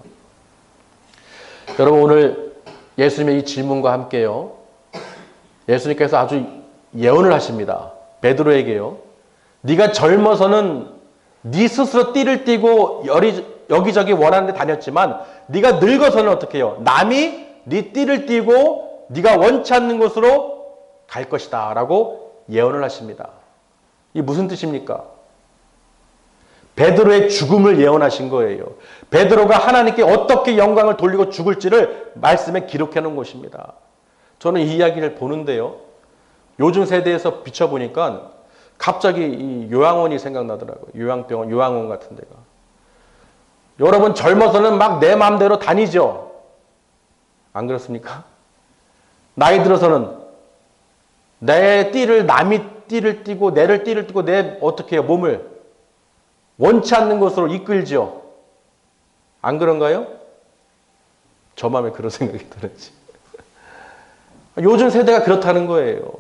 여러분 오늘 예수님의 이 질문과 함께요. 예수님께서 아주 예언을 하십니다. 베드로에게요. 네가 젊어서는 네 스스로 띠를 띠고 여기저기 원하는 데 다녔지만 네가 늙어서는 어떻게 해요? 남이 네 띠를 띠고 네가 원치 않는 곳으로 갈 것이다 라고 예언을 하십니다. 이게 무슨 뜻입니까? 베드로의 죽음을 예언하신 거예요. 베드로가 하나님께 어떻게 영광을 돌리고 죽을지를 말씀에 기록해 놓은 것입니다. 저는 이 이야기를 보는데요. 요즘 세대에서 비춰보니까 갑자기 이 요양원이 생각나더라고요. 요양병원, 요양원 같은 데가. 여러분 젊어서는 막 내 마음대로 다니죠. 안 그렇습니까? 나이 들어서는 내 띠를 남이 띠를 띠고 내를 띠를 띠고 내 어떻게 해요? 몸을 원치 않는 곳으로 이끌죠. 안 그런가요? 저 마음에 그런 생각이 들었지. 요즘 세대가 그렇다는 거예요.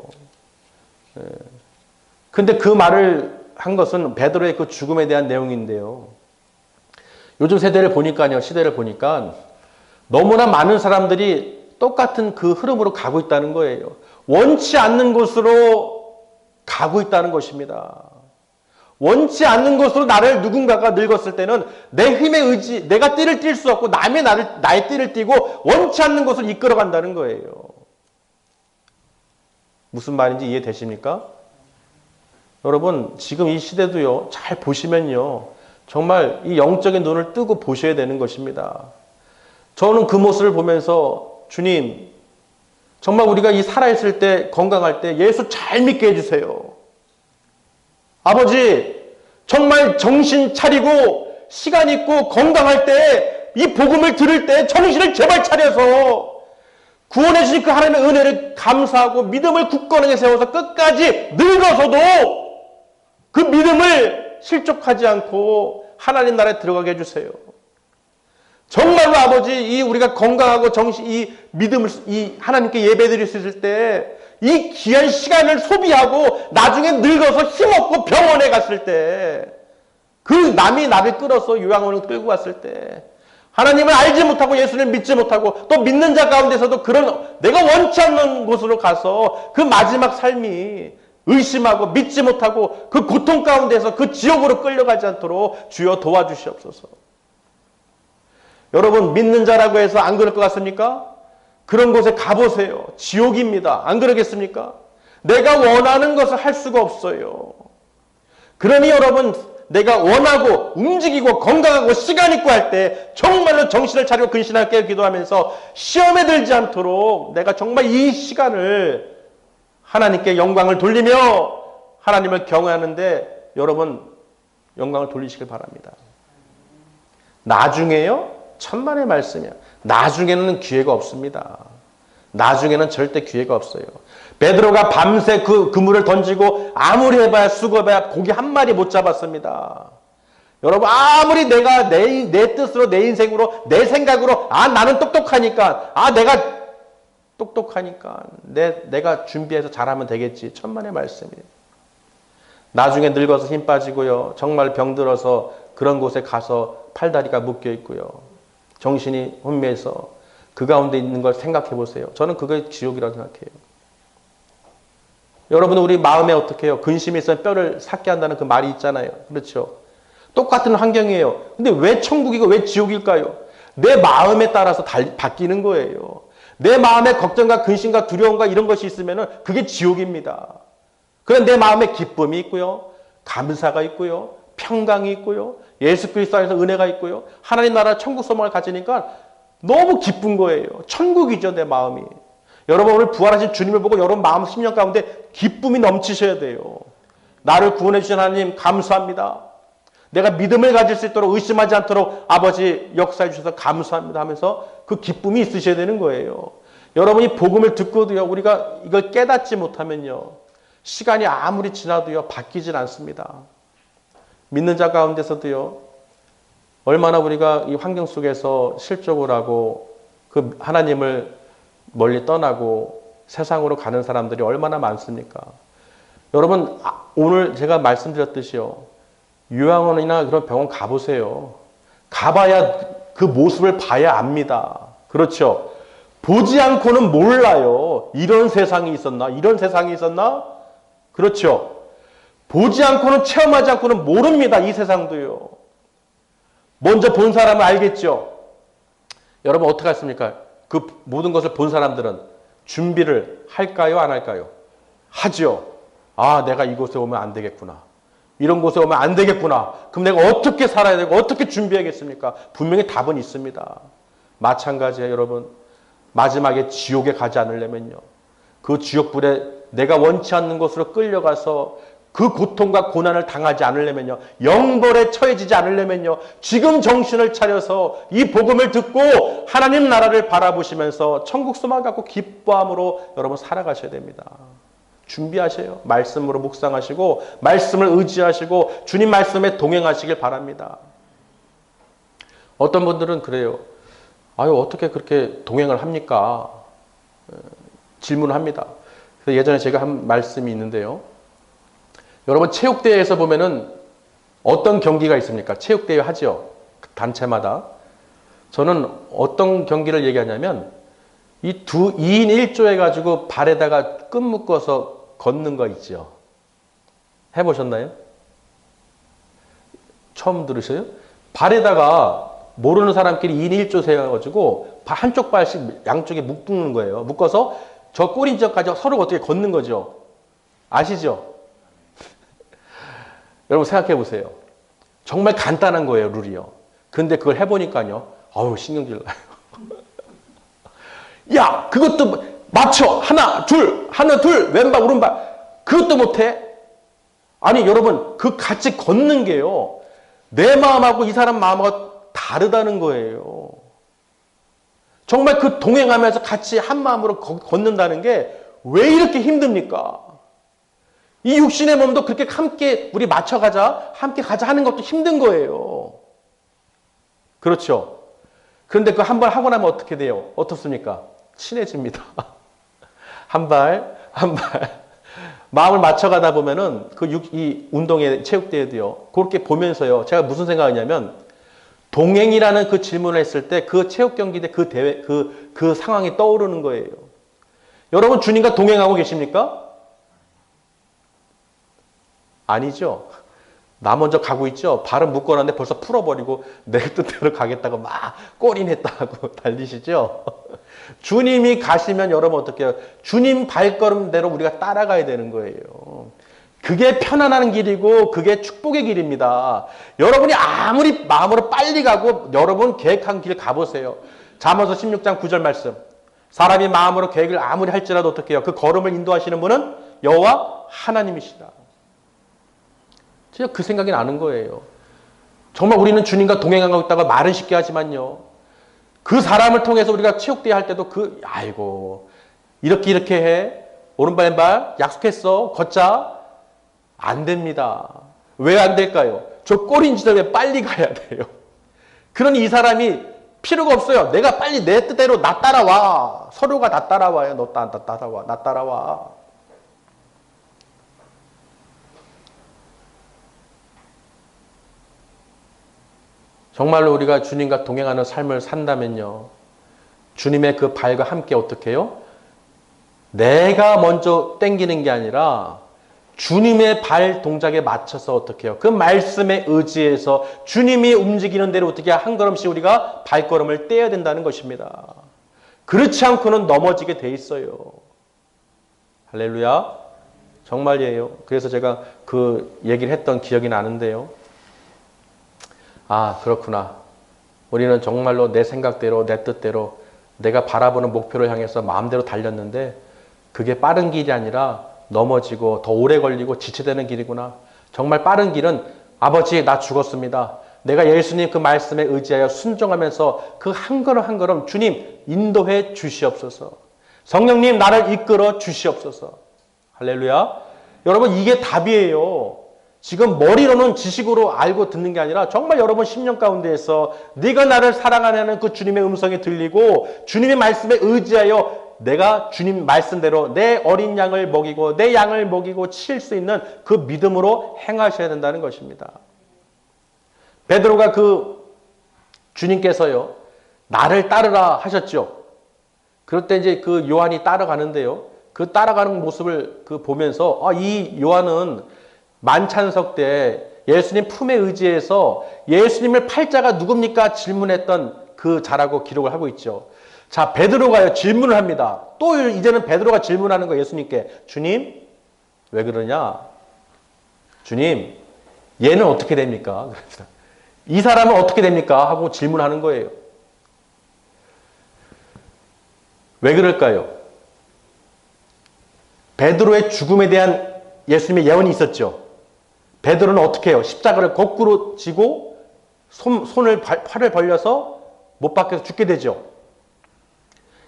근데 그 말을 한 것은 베드로의 그 죽음에 대한 내용인데요. 요즘 세대를 보니까요, 시대를 보니까 너무나 많은 사람들이 똑같은 그 흐름으로 가고 있다는 거예요. 원치 않는 곳으로 가고 있다는 것입니다. 원치 않는 것으로 나를 누군가가 늙었을 때는 내 힘의 의지, 내가 띠를 띌 수 없고 남의 나의 띠를 띠고 원치 않는 것을 이끌어 간다는 거예요. 무슨 말인지 이해되십니까? 여러분 지금 이 시대도요, 잘 보시면요, 정말 이 영적인 눈을 뜨고 보셔야 되는 것입니다. 저는 그 모습을 보면서 주님, 정말 우리가 이 살아있을 때, 건강할 때 예수 잘 믿게 해주세요. 아버지, 정말 정신 차리고 시간 있고 건강할 때 이 복음을 들을 때 정신을 제발 차려서 구원해 주신 그 하나님의 은혜를 감사하고 믿음을 굳건하게 세워서 끝까지 늙어서도 그 믿음을 실족하지 않고 하나님 나라에 들어가게 해주세요. 정말로 아버지, 이 우리가 건강하고 이 믿음을, 이 하나님께 예배드릴 수 있을 때 이 귀한 시간을 소비하고 나중에 늙어서 힘없고 병원에 갔을 때 그 남이 나를 끌어서 요양원을 끌고 갔을 때 하나님을 알지 못하고 예수를 믿지 못하고 또 믿는 자 가운데서도 그런 내가 원치 않는 곳으로 가서 그 마지막 삶이 의심하고 믿지 못하고 그 고통 가운데서 그 지옥으로 끌려가지 않도록 주여 도와주시옵소서. 여러분 믿는 자라고 해서 안 그럴 것 같습니까? 그런 곳에 가보세요. 지옥입니다. 안 그러겠습니까? 내가 원하는 것을 할 수가 없어요. 그러니 여러분 내가 원하고 움직이고 건강하고 시간 있고 할 때 정말로 정신을 차리고 근신하게 기도하면서 시험에 들지 않도록 내가 정말 이 시간을 하나님께 영광을 돌리며 하나님을 경외하는데 여러분 영광을 돌리시길 바랍니다. 나중에요? 천만의 말씀이야. 나중에는 기회가 없습니다. 나중에는 절대 기회가 없어요. 베드로가 밤새 그 그물을 던지고 아무리 해봐야 수고해봐야 고기 한 마리 못 잡았습니다. 여러분 아무리 내가 내 뜻으로 내 인생으로 내 생각으로 나는 똑똑하니까 내가 똑똑하니까 내가 준비해서 잘하면 되겠지. 천만의 말씀이에요. 나중에 늙어서 힘 빠지고요. 정말 병들어서 그런 곳에 가서 팔다리가 묶여 있고요. 정신이 혼미해서 그 가운데 있는 걸 생각해 보세요. 저는 그게 지옥이라고 생각해요. 여러분 우리 마음에 어떻게 해요? 근심이 있으면 뼈를 삭게 한다는 그 말이 있잖아요. 그렇죠? 똑같은 환경이에요. 근데 왜 천국이고 왜 지옥일까요? 내 마음에 따라서 바뀌는 거예요. 내 마음에 걱정과 근심과 두려움과 이런 것이 있으면 그게 지옥입니다. 그런데 내 마음에 기쁨이 있고요. 감사가 있고요. 평강이 있고요. 예수 그리스도 안에서 은혜가 있고요. 하나님 나라 천국 소망을 가지니까 너무 기쁜 거예요. 천국이죠, 내 마음이. 여러분 오늘 부활하신 주님을 보고 여러분 마음 심령 가운데 기쁨이 넘치셔야 돼요. 나를 구원해 주신 하나님 감사합니다. 내가 믿음을 가질 수 있도록 의심하지 않도록 아버지 역사해 주셔서 감사합니다 하면서 그 기쁨이 있으셔야 되는 거예요. 여러분이 복음을 듣고도요, 우리가 이걸 깨닫지 못하면요, 시간이 아무리 지나도요 바뀌질 않습니다. 믿는 자 가운데서도요, 얼마나 우리가 이 환경 속에서 실족을 하고 그 하나님을 멀리 떠나고 세상으로 가는 사람들이 얼마나 많습니까? 여러분 오늘 제가 말씀드렸듯이요, 요양원이나 그런 병원 가보세요. 가봐야 그 모습을 봐야 압니다. 그렇죠? 보지 않고는 몰라요. 이런 세상이 있었나? 이런 세상이 있었나? 그렇죠? 보지 않고는 체험하지 않고는 모릅니다. 이 세상도요. 먼저 본 사람은 알겠죠? 여러분 어떻게 했습니까? 그 모든 것을 본 사람들은 준비를 할까요? 안 할까요? 하죠. 아, 내가 이곳에 오면 안 되겠구나. 이런 곳에 오면 안 되겠구나. 그럼 내가 어떻게 살아야 되고 어떻게 준비하겠습니까? 분명히 답은 있습니다. 마찬가지예요, 여러분. 마지막에 지옥에 가지 않으려면요. 그 지옥불에 내가 원치 않는 곳으로 끌려가서 그 고통과 고난을 당하지 않으려면요. 영벌에 처해지지 않으려면요. 지금 정신을 차려서 이 복음을 듣고 하나님 나라를 바라보시면서 천국 소망 갖고 기뻐함으로 여러분 살아가셔야 됩니다. 준비하세요. 말씀으로 묵상하시고 말씀을 의지하시고 주님 말씀에 동행하시길 바랍니다. 어떤 분들은 그래요. 아유, 어떻게 그렇게 동행을 합니까? 질문을 합니다. 그래서 예전에 제가 한 말씀이 있는데요. 여러분 체육대회에서 보면은 어떤 경기가 있습니까? 체육대회 하죠. 단체마다. 저는 어떤 경기를 얘기하냐면 이 2인 1조 해가지고 발에다가 끈 묶어서 걷는 거 있죠. 해보셨나요? 처음 들으셔요? 발에다가 모르는 사람끼리 2인 1조 세워가지고 한쪽 발씩 양쪽에 묶는 거예요. 묶어서 저 꼬리인저까지 서로 어떻게 걷는 거죠. 아시죠? 여러분 생각해 보세요. 정말 간단한 거예요, 룰이요. 근데 그걸 해보니까요. 아우, 신경질 나요. 야, 그것도 맞춰. 하나, 둘, 왼발, 오른발. 그것도 못해? 아니, 여러분, 그 같이 걷는 게요. 내 마음하고 이 사람 마음하고 다르다는 거예요. 정말 그 동행하면서 같이 한 마음으로 걷는다는 게 왜 이렇게 힘듭니까? 이 육신의 몸도 그렇게 함께 우리 맞춰가자, 함께 가자 하는 것도 힘든 거예요. 그렇죠? 그런데 그 한 번 하고 나면 어떻게 돼요? 어떻습니까? 친해집니다. 한 발, 한 발. 마음을 맞춰가다 보면은 이 운동회 체육대회도요. 그렇게 보면서요. 제가 무슨 생각하냐면 동행이라는 그 질문을 했을 때 그 체육 경기 때 그 대회, 그 상황이 떠오르는 거예요. 여러분 주님과 동행하고 계십니까? 아니죠. 나 먼저 가고 있죠. 발은 묶어놨는데 벌써 풀어버리고 내 뜻대로 가겠다고 막 꼬린했다고 달리시죠. 주님이 가시면 여러분 어떻게 해요? 주님 발걸음대로 우리가 따라가야 되는 거예요. 그게 편안한 길이고 그게 축복의 길입니다. 여러분이 아무리 마음으로 빨리 가고 여러분 계획한 길 가보세요. 잠언서 16장 9절 말씀. 사람이 마음으로 계획을 아무리 할지라도 어떻게 해요? 그 걸음을 인도하시는 분은 여호와 하나님이시다. 제가 그 생각이 나는 거예요. 정말 우리는 주님과 동행하고 있다가 말은 쉽게 하지만요. 그 사람을 통해서 우리가 체육대회 할 때도 아이고 이렇게 해. 오른발 왼발 약속했어. 걷자. 안 됩니다. 왜 안 될까요? 저 꼬린지들 빨리 가야 돼요. 그러니 이 사람이 필요가 없어요. 내가 빨리 내 뜻대로 나 따라와. 서로가 나 따라와요. 너 따라와. 나 따라와. 정말로 우리가 주님과 동행하는 삶을 산다면요. 주님의 그 발과 함께 어떻게 해요? 내가 먼저 땡기는 게 아니라 주님의 발 동작에 맞춰서 어떻게 해요? 그 말씀에 의지해서 주님이 움직이는 대로 어떻게 한 걸음씩 우리가 발걸음을 떼야 된다는 것입니다. 그렇지 않고는 넘어지게 돼 있어요. 할렐루야. 정말이에요. 그래서 제가 그 얘기를 했던 기억이 나는데요. 아, 그렇구나. 우리는 정말로 내 생각대로 내 뜻대로 내가 바라보는 목표를 향해서 마음대로 달렸는데 그게 빠른 길이 아니라 넘어지고 더 오래 걸리고 지체되는 길이구나. 정말 빠른 길은 아버지 나 죽었습니다. 내가 예수님 그 말씀에 의지하여 순종하면서 그 한 걸음 한 걸음 주님 인도해 주시옵소서. 성령님 나를 이끌어 주시옵소서. 할렐루야. 여러분 이게 답이에요. 지금 머리로는 지식으로 알고 듣는 게 아니라 정말 여러분 심령 가운데에서 네가 나를 사랑하는 그 주님의 음성이 들리고 주님의 말씀에 의지하여 내가 주님 말씀대로 내 어린 양을 먹이고 내 양을 먹이고 칠 수 있는 그 믿음으로 행하셔야 된다는 것입니다. 베드로가 주님께서요, 나를 따르라 하셨죠. 그럴 때 이제 요한이 따라가는데요. 그 따라가는 모습을 보면서, 이 요한은 만찬석 때 예수님 품에 의지해서 예수님을 팔자가 누굽니까? 질문했던 그 자라고 기록을 하고 있죠. 자, 베드로가요, 질문을 합니다. 또 이제는 베드로가 질문하는 거예요, 예수님께. 주님, 왜 그러냐? 주님, 얘는 어떻게 됩니까? 이 사람은 어떻게 됩니까? 하고 질문하는 거예요. 왜 그럴까요? 베드로의 죽음에 대한 예수님의 예언이 있었죠. 베드로는 어떻게 해요? 십자가를 거꾸로 지고 팔을 벌려서 못 박혀서 죽게 되죠.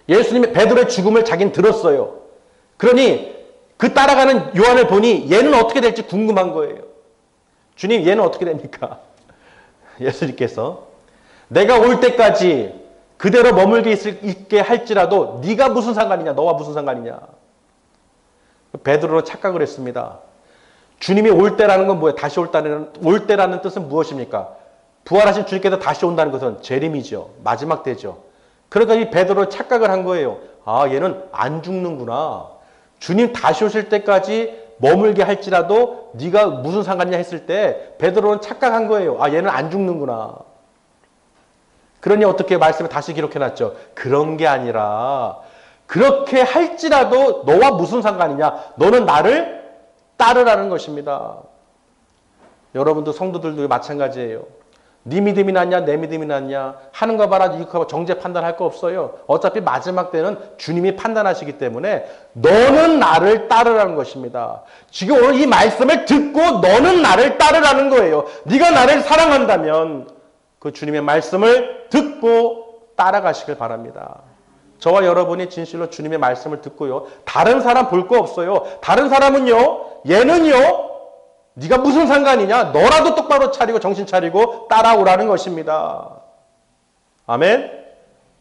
예수님의 베드로의 죽음을 자기는 들었어요. 그러니 그 따라가는 요한을 보니 얘는 어떻게 될지 궁금한 거예요. 주님, 얘는 어떻게 됩니까? 예수님께서 내가 올 때까지 그대로 머물게 있게 할지라도 네가 무슨 상관이냐? 너와 무슨 상관이냐? 베드로는 착각을 했습니다. 주님이 올 때라는 건 뭐예요? 다시 올 때라는 뜻은 무엇입니까? 부활하신 주님께서 다시 온다는 것은 재림이죠. 마지막 때죠. 그러니까 이 베드로는 착각을 한 거예요. 얘는 안 죽는구나. 주님 다시 오실 때까지 머물게 할지라도 네가 무슨 상관이냐 했을 때 베드로는 착각한 거예요. 얘는 안 죽는구나. 그러니 어떻게 말씀을 다시 기록해놨죠. 그런 게 아니라 그렇게 할지라도 너와 무슨 상관이냐. 너는 나를 따르라는 것입니다. 여러분도 성도들도 마찬가지예요. 네 믿음이 낫냐 내 믿음이 낫냐 하는 거 봐라 이거 봐라 정죄 판단할 거 없어요. 어차피 마지막 때는 주님이 판단하시기 때문에 너는 나를 따르라는 것입니다. 지금 오늘 이 말씀을 듣고 너는 나를 따르라는 거예요. 네가 나를 사랑한다면 그 주님의 말씀을 듣고 따라가시길 바랍니다. 저와 여러분이 진실로 주님의 말씀을 듣고요. 다른 사람 볼 거 없어요. 다른 사람은요. 얘는요. 네가 무슨 상관이냐? 너라도 똑바로 차리고 정신 차리고 따라오라는 것입니다. 아멘?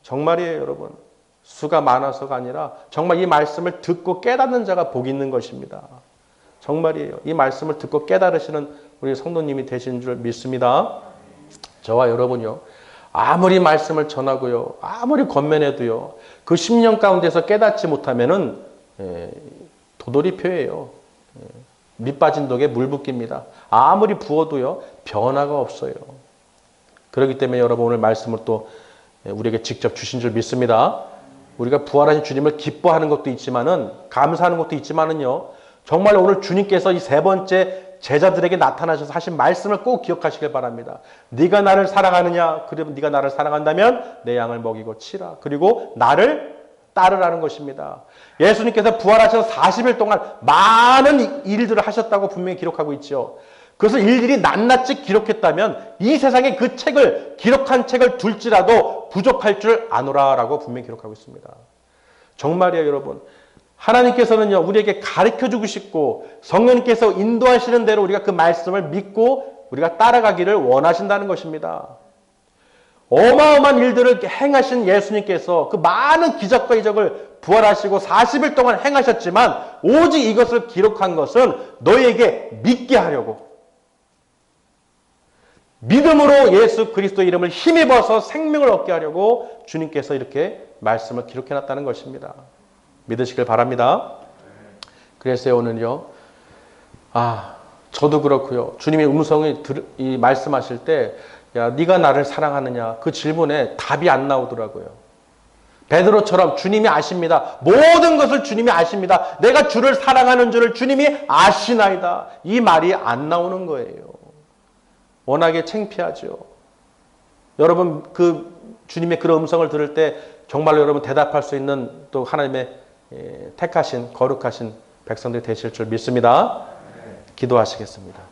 정말이에요, 여러분. 수가 많아서가 아니라 정말 이 말씀을 듣고 깨닫는 자가 복이 있는 것입니다. 정말이에요. 이 말씀을 듣고 깨달으시는 우리 성도님이 되신 줄 믿습니다. 저와 여러분요. 아무리 말씀을 전하고요. 아무리 권면해도요. 그 10년 가운데서 깨닫지 못하면은 도돌이표예요. 밑 빠진 독에 물 붓기입니다. 아무리 부어도요. 변화가 없어요. 그렇기 때문에 여러분 오늘 말씀을 또 우리에게 직접 주신 줄 믿습니다. 우리가 부활하신 주님을 기뻐하는 것도 있지만은 감사하는 것도 있지만은요. 정말 오늘 주님께서 이 세 번째 제자들에게 나타나셔서 하신 말씀을 꼭 기억하시길 바랍니다. 네가 나를 사랑하느냐? 그러면 네가 나를 사랑한다면 내 양을 먹이고 치라. 그리고 나를 따르라는 것입니다. 예수님께서 부활하셔서 40일 동안 많은 일들을 하셨다고 분명히 기록하고 있죠. 그것을 일일이 낱낱이 기록했다면 이 세상에 그 책을 기록한 책을 둘지라도 부족할 줄 아노라라고 분명히 기록하고 있습니다. 정말이에요, 여러분. 하나님께서는요, 우리에게 가르쳐주고 싶고 성령님께서 인도하시는 대로 우리가 그 말씀을 믿고 우리가 따라가기를 원하신다는 것입니다. 어마어마한 일들을 행하신 예수님께서 그 많은 기적과 이적을 부활하시고 40일 동안 행하셨지만 오직 이것을 기록한 것은 너희에게 믿게 하려고 믿음으로 예수 그리스도의 이름을 힘입어서 생명을 얻게 하려고 주님께서 이렇게 말씀을 기록해놨다는 것입니다. 믿으시길 바랍니다. 그래서 오늘요. 저도 그렇고요. 주님의 음성이 말씀하실 때 야, 네가 나를 사랑하느냐? 그 질문에 답이 안 나오더라고요. 베드로처럼 주님이 아십니다. 모든 것을 주님이 아십니다. 내가 주를 사랑하는 줄을 주님이 아시나이다. 이 말이 안 나오는 거예요. 워낙에 창피하죠. 여러분 그 주님의 그런 음성을 들을 때 정말로 여러분 대답할 수 있는 또 하나님의 택하신 거룩하신 백성들이 되실 줄 믿습니다. 기도하시겠습니다.